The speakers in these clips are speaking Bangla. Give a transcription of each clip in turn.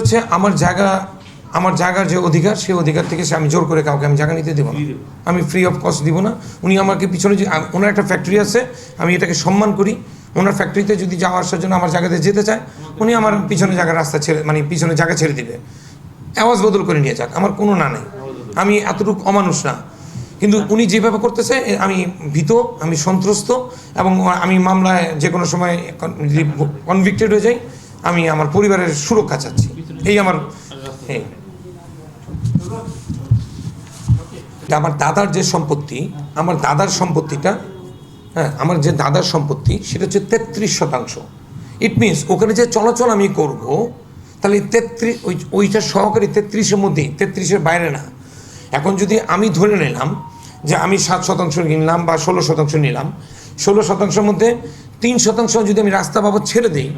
হচ্ছে আমার জায়গার যে অধিকার, সেই অধিকার থেকে আমি জোর করে কাউকে আমি জায়গা নিতে দেবো না। আমি ফ্রি অফ কস্ট দিব না। উনি আমাকে পিছনে যে ওনার একটা ফ্যাক্টরি আছে, আমি এটাকে সম্মান করি। ওনার ফ্যাক্টরিতে যদি যাওয়া আসার জন্য আমার জায়গাতে যেতে চায়, উনি আমার পিছনে জায়গার রাস্তা ছেড়ে পিছনে জায়গা ছেড়ে দিবে, আওয়াজ বদল করে নিয়ে যাক, আমার কোনো না নেই। আমি এতটুকু অমানুষ না। কিন্তু উনি যেভাবে করতেছে আমি ভীত, আমি সন্ত্রস্ত, এবং আমি মামলায় যে কোনো সময় যদি কনভিক্টেড হয়ে যাই, আমি আমার পরিবারের সুরক্ষা চাচ্ছি। এই আমার আমার দাদার যে সম্পত্তি, আমার দাদার সম্পত্তিটা, হ্যাঁ, আমার যে দাদার সম্পত্তি সেটা হচ্ছে 33%। ইট মিনস ওখানে যে চলাচল আমি করব, তাহলে 33 ওইটা সহকারী 33-এর মধ্যেই, 33-এর বাইরে না। এখন যদি আমি ধরে নিলাম যে আমি 7% নিলাম বা 16% নিলাম, 16%-এর মধ্যে 3% যদি আমি রাস্তা বাবদ ছেড়ে দিই,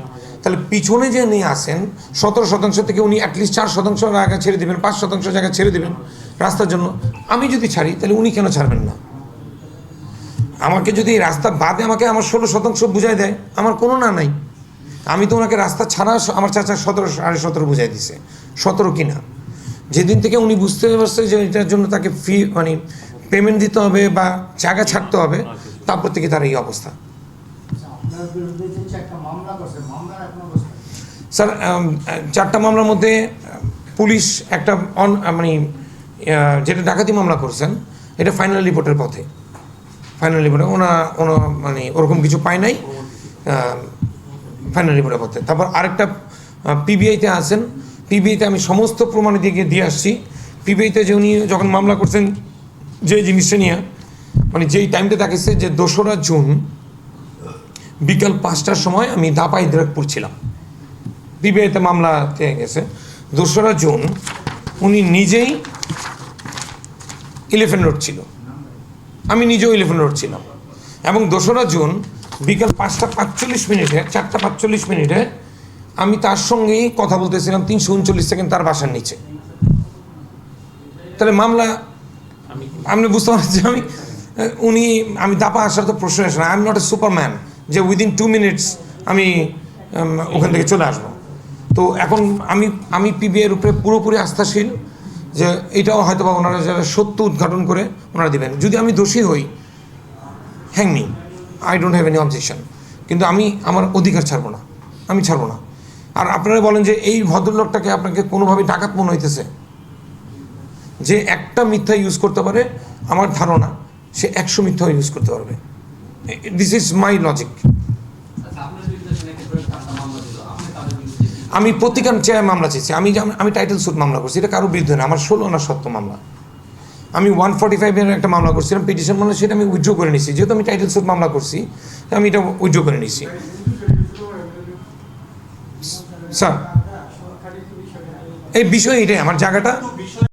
তাহলে পিছনে যে নিয়ে আসেন 17% থেকে উনি অ্যাটলিস্ট 4% জায়গা ছেড়ে দেবেন, 5% জায়গা ছেড়ে দেবেন রাস্তার জন্য। আমি যদি ছাড়ি, তাহলে উনি কেন ছাড়বেন না? আমাকে যদি রাস্তা বাদে আমাকে আমার 16% বুঝাই দেয়, আমার কোনো না নাই। আমি তো ওনাকে রাস্তা ছাড়া আমার চাচা 17.5 বুঝাই দিছে, 17 কিনা। যেদিন থেকে উনি বুঝতে পারছে যে এটার জন্য তাকে ফি পেমেন্ট দিতে হবে বা জায়গা ছাড়তে হবে, তারপর থেকে তার এই অবস্থা। স্যার, 4টা মামলার মধ্যে পুলিশ একটা যেটা ডাকাতি মামলা করছেন, এটা ফাইনাল রিপোর্টের পথে। ফাইনাল রিপোর্টে ওরকম কিছু পায় নাই, ফাইনাল রিপোর্টের পথে। তারপর আরেকটা পিবিআইতে আছেন। পিবিআইতে আমি সমস্ত প্রমাণ দিয়ে আসছি। পিবিআইতে যে উনি যখন মামলা করছেন, যে জিনিসটা নিয়ে যেই টাইমটা দেখেছে যে 2রা জুন বিকাল 5টার সময় আমি দাপাই দিনাজপুর ছিলাম। পিবিআইতে মামলাতে গেছে 2রা জুন উনি নিজেই 11 রোড ছিল, আমি নিজেও 11 রোড ছিলাম, এবং 2রা জুন বিকাল 4:45 আমি তার সঙ্গেই কথা বলতেছিলাম 339 সেকেন্ড তার বাসার নিচে। তাহলে মামলা আপনি বুঝতে পারছি আমি দাপা আসার তো প্রশ্ন আসে না। I am not a Superman যে উইদিন 2 মিনিটস আমি ওখান থেকে চলে আসবো। তো এখন আমি পিবিআইয়ের উপরে পুরোপুরি আস্থাশীল যে এটাও হয়তো বা ওনারা যারা সত্য উদ্ঘাটন করে ওনারা দেবেন। যদি আমি দোষী হই, hang me, I don't have any objection, কিন্তু আমি আমার অধিকার ছাড়বো না, আমি ছাড়বো না। আর আপনারা বলেন যে এই ভদ্রলোকটাকে আপনাকে কোনোভাবে ডাকাত মনে হইতেছে, যে একটা মিথ্যা ইউজ করতে পারে, আমার ধারণা সে 100 মিথ্যা ইউজ করতে পারবে। This is my logic. আমি প্রতিকার চেয়ে মামলা চেয়েছি। আমি টাইটেল স্যুট মামলা করছি, এটা কারোর বিরুদ্ধে না, আমার 16 আনা সত্য মামলা। আমি 145-এর একটা মামলা করছিলাম, পিটিশন মামলা, সেটা আমি উইথড্র করে নিছি। যেহেতু আমি টাইটেল স্যুট মামলা করছি, আমি এটা উইথড্র করে নিছি। স্যার, এই বিষয় এটাই, আমার জায়গাটা